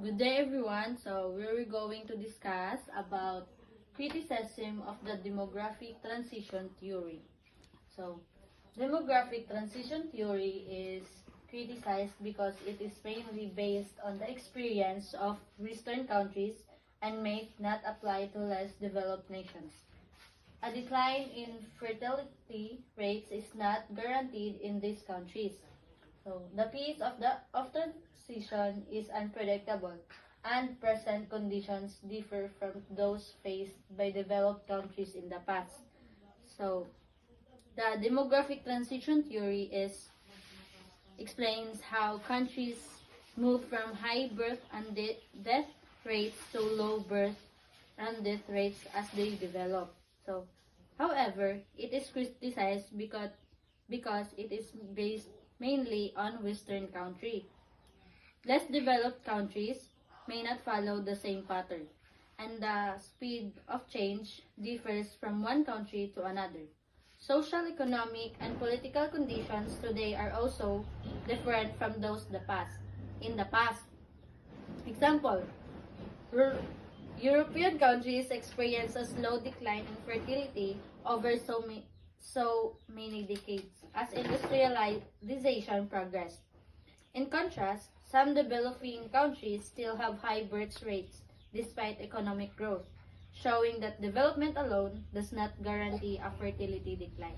Good day everyone. So we're going to discuss about criticism of the demographic transition theory. So demographic transition theory is criticized because it is mainly based on the experience of Western countries and may not apply to less developed nations. A decline in fertility rates is not guaranteed in these countries. So the pace of transition is unpredictable, and present conditions differ from those faced by developed countries in the past. So the demographic transition theory explains how countries move from high birth and death rates to low birth and death rates as they develop. So, however, it is criticized because it is based mainly on Western country. Less developed countries may not follow the same pattern, and the speed of change differs from one country to another. Social, economic, and political conditions today are also different from those in the past. Example, European countries experience a slow decline in fertility over so many decades as industrialization progressed. In contrast, some developing countries still have high birth rates despite economic growth, showing that development alone does not guarantee a fertility decline.